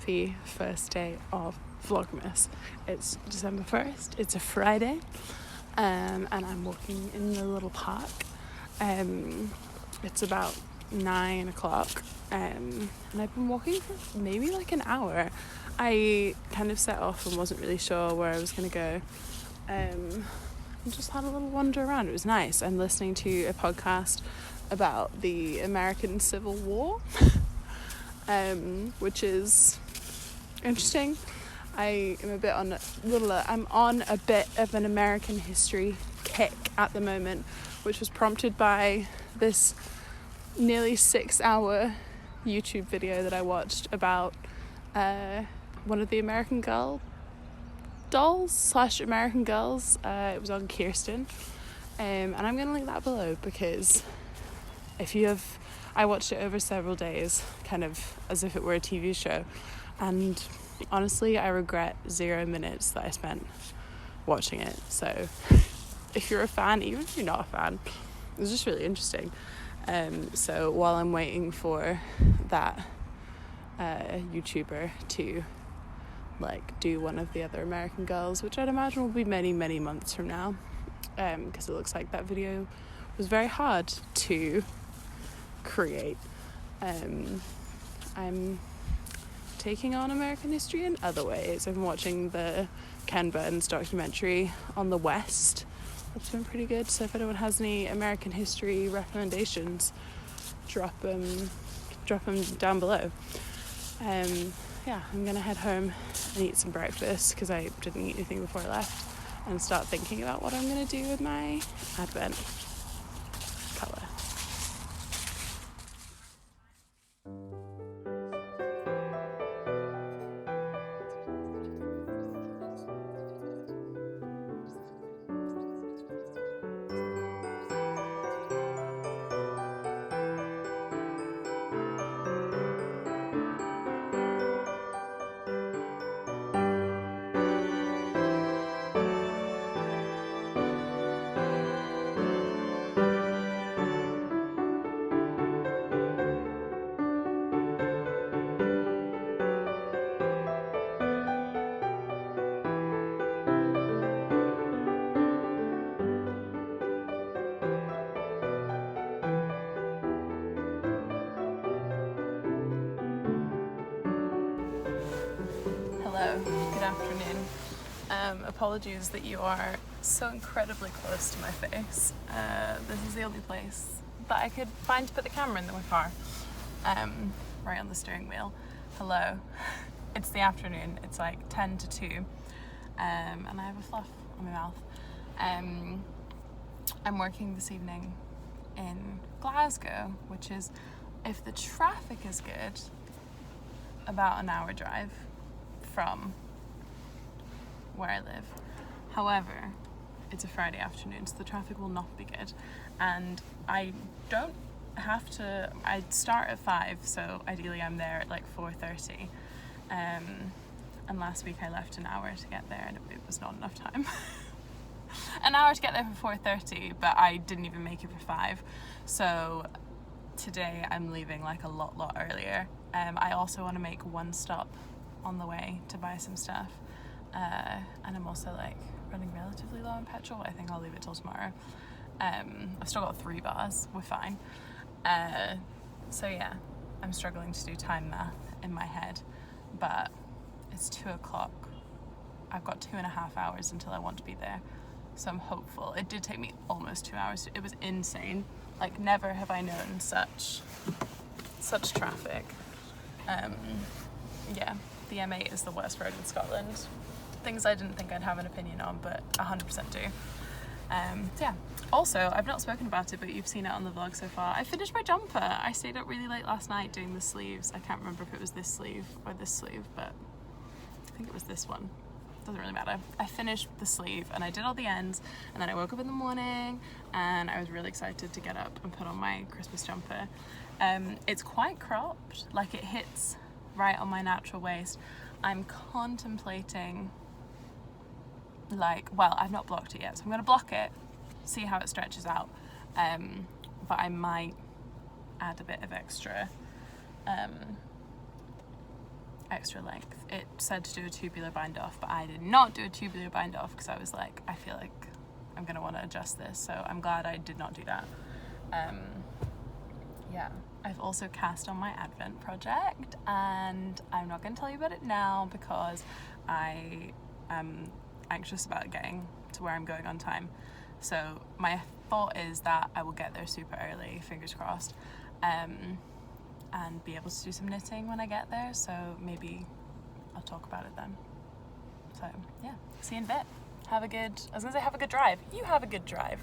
happy first day of vlogmas. It's December 1st, it's a Friday, and I'm walking in the little park. It's about 9 o'clock, and I've been walking for maybe like an hour. I kind of set off and wasn't really sure where I was going to go, and just had a little wander around. It was nice. I'm listening to a podcast about the American Civil War, which is interesting. I'm on a bit of an American history kick at the moment, which was prompted by this nearly 6-hour YouTube video that I watched about one of the American Girl dolls / American Girls. It was on Kirsten, and I'm going to link that below, because I watched it over several days, kind of as if it were a TV show, and honestly I regret 0 minutes that I spent watching it. So if you're a fan, even if you're not a fan, it was just really interesting. So while I'm waiting for that YouTuber to do one of the other American Girls, which I'd imagine will be many, many months from now, because it looks like that video was very hard to create. I'm taking on American history in other ways. I've been watching the Ken Burns documentary on the West. That's been pretty good. So if anyone has any American history recommendations, drop them down below. I'm gonna head home and eat some breakfast, because I didn't eat anything before I left, and start thinking about what I'm gonna do with my Advent colour. Hello, good afternoon. Apologies that you are so incredibly close to my face. This is the only place that I could find to put the camera in my car, right on the steering wheel. Hello, it's the afternoon, it's like 10 to 2, and I have a fluff on my mouth. I'm working this evening in Glasgow, which is, if the traffic is good, about an hour drive from where I live. However, it's a Friday afternoon, so the traffic will not be good, and I start at 5, so ideally I'm there at like 4:30, and last week I left an hour to get there, and it was not enough time. An hour to get there for 4:30, but I didn't even make it for 5, so today I'm leaving like a lot earlier. I also want to make one stop on the way to buy some stuff, and I'm also running relatively low on petrol. I think I'll leave it till tomorrow. I've still got 3 bars, we're fine. So yeah, I'm struggling to do time math in my head, but it's 2 o'clock. I've got 2.5 hours until I want to be there, so I'm hopeful. It did take me almost 2 hours. It was insane. Never have I known such traffic. Yeah, the M8 is the worst road in Scotland. Things I didn't think I'd have an opinion on, but 100% do. Yeah. Also, I've not spoken about it, but you've seen it on the vlog so far. I finished my jumper. I stayed up really late last night doing the sleeves. I can't remember if it was this sleeve or this sleeve, but I think it was this one. Doesn't really matter. I finished the sleeve and I did all the ends, and then I woke up in the morning and I was really excited to get up and put on my Christmas jumper. It's quite cropped, it hits right on my natural waist. I'm contemplating I've not blocked it yet, so I'm gonna block it, see how it stretches out, but I might add a bit of extra extra length. It said to do a tubular bind off, but I did not do a tubular bind off because I was like, I feel like I'm gonna want to adjust this, so I'm glad I did not do that. Yeah, I've also cast on my Advent project, and I'm not going to tell you about it now because I am anxious about getting to where I'm going on time. So my thought is that I will get there super early, fingers crossed, and be able to do some knitting when I get there, so maybe I'll talk about it then. So yeah, see you in a bit. Have a good drive. You have a good drive.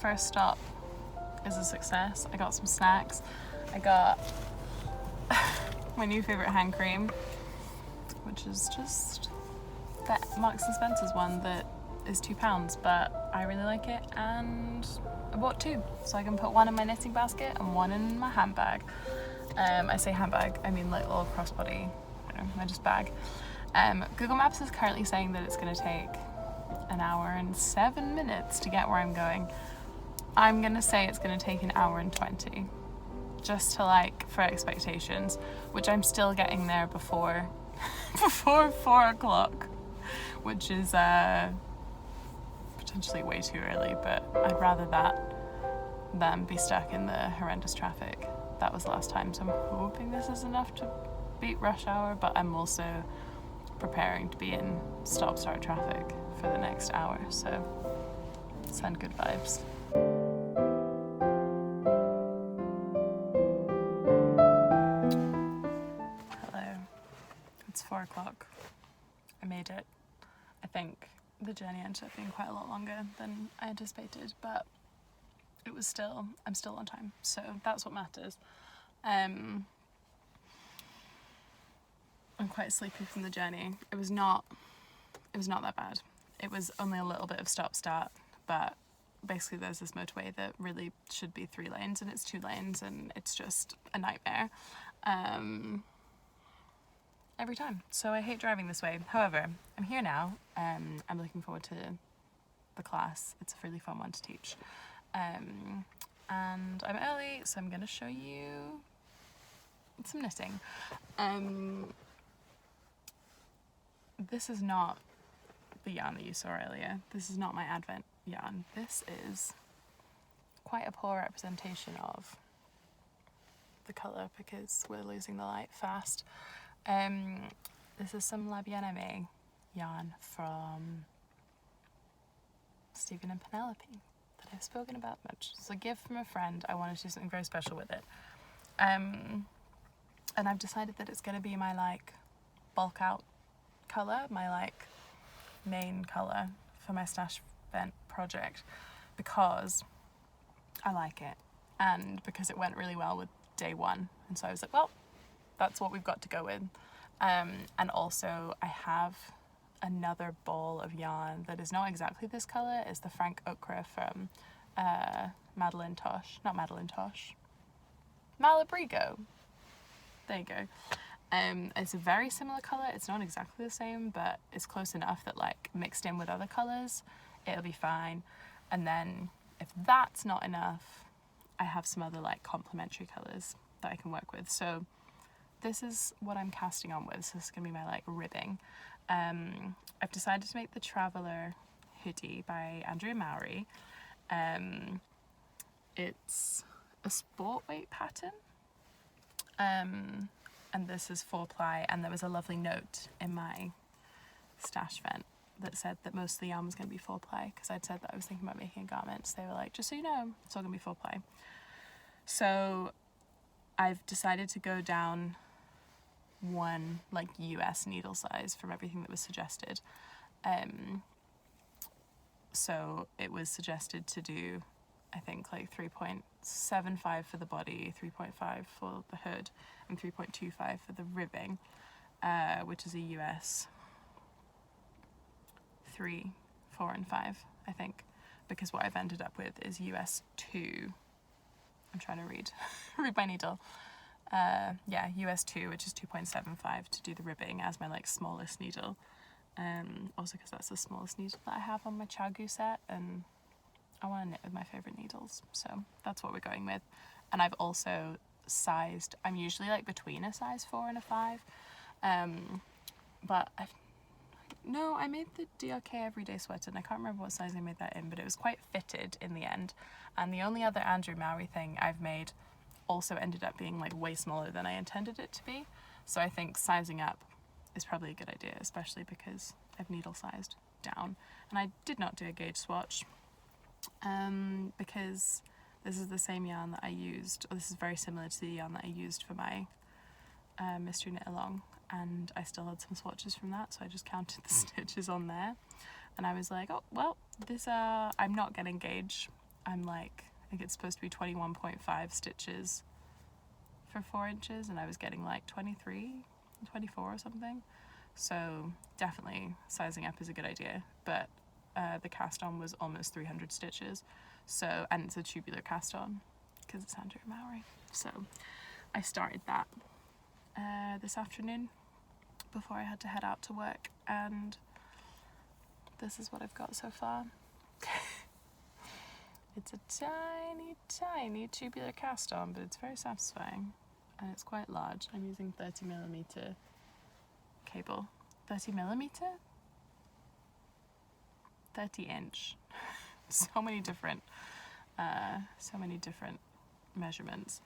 First stop is a success. I got some snacks. I got my new favourite hand cream, which is just that Marks and Spencer's one that is £2, but I really like it, and I bought 2, so I can put one in my knitting basket and one in my handbag. I say handbag, I mean like little crossbody, my just bag. Google Maps is currently saying that it's going to take an hour and 7 minutes to get where I'm going. I'm going to say it's going to take an hour and 20, just to like, for expectations, which I'm still getting there before 4 o'clock, which is potentially way too early, but I'd rather that than be stuck in the horrendous traffic that was last time. So I'm hoping this is enough to beat rush hour, but I'm also preparing to be in stop-start traffic for the next hour, so send good vibes. Hello, it's 4 o'clock. I made it. I think the journey ended up being quite a lot longer than I anticipated, but I'm still on time, so that's what matters. I'm quite sleepy from the journey. It was not that bad. It was only a little bit of stop-start, but basically there's this motorway that really should be 3 lanes and it's 2 lanes, and it's just a nightmare every time. So I hate driving this way. However, I'm here now. I'm looking forward to the class. It's a really fun one to teach. And I'm early, so I'm going to show you some knitting. This is not the yarn that you saw earlier. This is not my Advent yarn. This is quite a poor representation of the colour because we're losing the light fast. This is some La Bien-Aimée yarn from Stephen and Penelope that I've spoken about much. It's a gift from a friend. I wanted to do something very special with it. And I've decided that it's going to be my like bulk out colour, my like main colour for my stash vent project, because I like it and because it went really well with day 1. And so I was like, well, that's what we've got to go with. And also I have another ball of yarn that is not exactly this colour. It's the Frank Okra from Malabrigo. There you go. It's a very similar colour. It's not exactly the same, but it's close enough that like mixed in with other colours, it'll be fine. And then if that's not enough, I have some other like complementary colours that I can work with. So this is what I'm casting on with. So this is gonna be my like ribbing. I've decided to make the Traveller hoodie by Andrea Mowry. It's a sport weight pattern. And this is 4-ply, and there was a lovely note in my stash vent that said that most of the yarn was going to be 4-ply, because I'd said that I was thinking about making a garment. So they were like, just so you know, it's all going to be 4-ply. So I've decided to go down one like US needle size from everything that was suggested. So it was suggested to do, I think, like 3.75 for the body, 3.5 for the hood, and 3.25 for the ribbing, which is a US 3, 4, and 5, I think, because what I've ended up with is US 2. I'm trying to read my needle. Yeah, US 2, which is 2.75 to do the ribbing as my like smallest needle. Also because that's the smallest needle that I have on my Chagu set, and I want to knit with my favourite needles, so that's what we're going with. And I've also sized, I'm usually like between a size 4 and a 5, but I made the DRK Everyday Sweater, and I can't remember what size I made that in, but it was quite fitted in the end. And the only other Andrew Mowry thing I've made also ended up being like way smaller than I intended it to be. So I think sizing up is probably a good idea, especially because I've needle sized down. And I did not do a gauge swatch because this is the same yarn that I used, or this is very similar to the yarn that I used for my mystery knit along, and I still had some swatches from that, so I just counted the stitches on there, and I was like, oh well, this I'm not getting gauge. I'm like, I think it's supposed to be 21.5 stitches for 4 inches, and I was getting like 23, 24 or something. So definitely sizing up is a good idea, but the cast on was almost 300 stitches, so, and it's a tubular cast on because it's Andrew Mowry. So I started that this afternoon before I had to head out to work, and this is what I've got so far. It's a tiny, tiny tubular cast on, but it's very satisfying, and it's quite large. I'm using 30mm cable. 30mm? 30-inch. So many different measurements.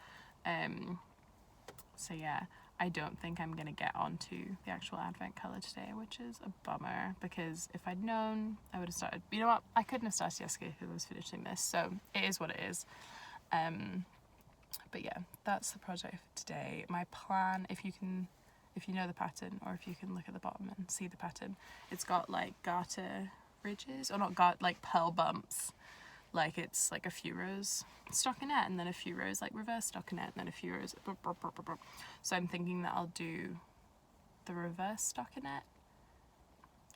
So yeah, I don't think I'm gonna get onto the actual advent colour today, which is a bummer, because if I'd known, I would have started. You know what? I couldn't have started yesterday because I was finishing this, so it is what it is. But yeah, that's the project for today. My plan, if you know the pattern, or if you can look at the bottom and see the pattern, it's got like garter ridges, or not like pearl bumps. Like it's like a few rows stockinette, and then a few rows like reverse stockinette, and then a few rows. So I'm thinking that I'll do the reverse stockinette,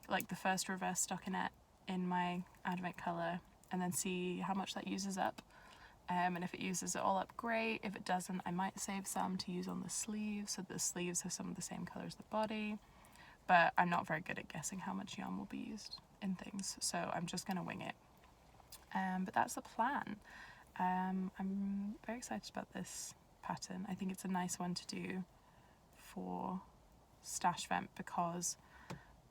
like the first reverse stockinette in my advent colour, and then see how much that uses up. And if it uses it all up, great. If it doesn't, I might save some to use on the sleeves, so the sleeves have some of the same colour as the body. But I'm not very good at guessing how much yarn will be used in things, so I'm just going to wing it. But that's the plan. I'm very excited about this pattern. I think it's a nice one to do for stash vent, because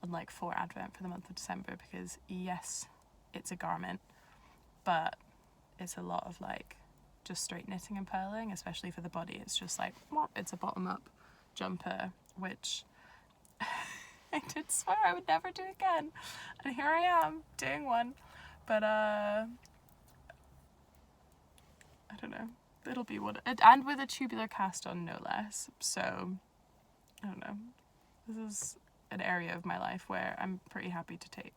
unlike for advent for the month of December, because yes, it's a garment, but it's a lot of like just straight knitting and purling, especially for the body. It's just like, it's a bottom up jumper, which I did swear I would never do again, and here I am doing one. But I don't know, it'll be what it, and with a tubular cast on no less. So I don't know, this is an area of my life where I'm pretty happy to take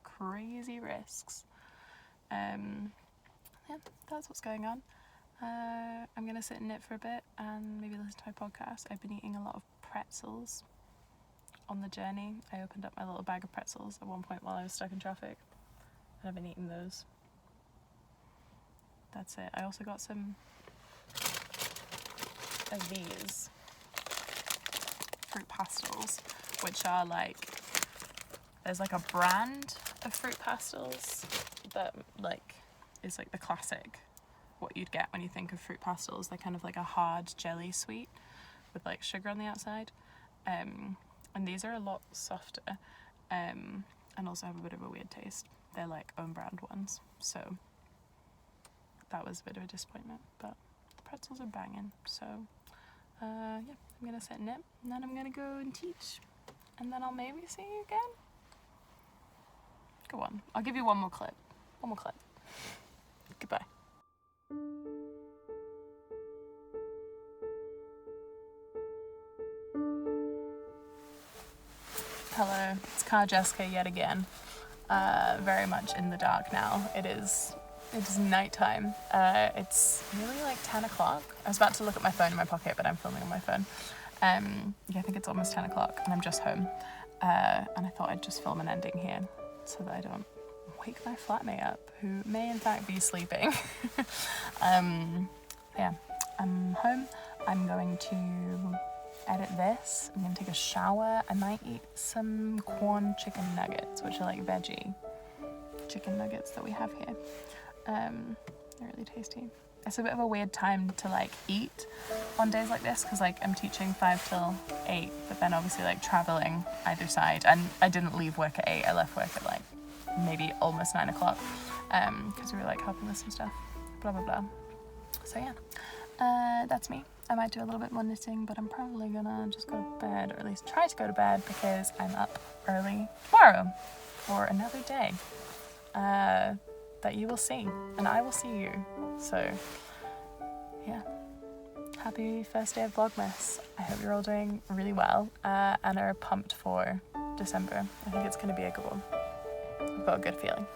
crazy risks. Yeah, that's what's going on. I'm gonna sit and knit for a bit and maybe listen to my podcast. I've been eating a lot of pretzels on the journey. I opened up my little bag of pretzels at one point while I was stuck in traffic, and I've been eating those. That's it. I also got some of these fruit pastels, which are like, there's like a brand of fruit pastels that like is like the classic, what you'd get when you think of fruit pastels. They're kind of like a hard jelly sweet with like sugar on the outside, and these are a lot softer, and also have a bit of a weird taste. They're like own brand ones, so that was a bit of a disappointment, but the pretzels are banging. So yeah, I'm gonna sit and knit, and then I'm gonna go and teach, and then I'll maybe see you again. Go on, I'll give you one more clip. Goodbye. Hello, it's Car Jessica yet again. Very much in the dark now. It is nighttime. It's nearly like 10 o'clock. I was about to look at my phone in my pocket, but I'm filming on my phone. Yeah, I think it's almost 10 o'clock, and I'm just home. And I thought I'd just film an ending here so that I don't wake my flatmate up, who may in fact be sleeping. Yeah, I'm home. I'm going to edit this. I'm gonna take a shower. I might eat some corn chicken nuggets, which are like veggie chicken nuggets that we have here. They're really tasty. It's a bit of a weird time to like eat on days like this because like I'm teaching 5 till 8, but then obviously like traveling either side, and I didn't leave work at 8. I left work at like maybe almost 9 o'clock because we were like helping with some stuff, blah blah blah. So yeah, that's me. I might do a little bit more knitting, but I'm probably gonna just go to bed, or at least try to go to bed, because I'm up early tomorrow for another day that you will see, and I will see you. So yeah, happy first day of Vlogmas. I hope you're all doing really well and are pumped for December. I think it's going to be a good one. I've got a good feeling.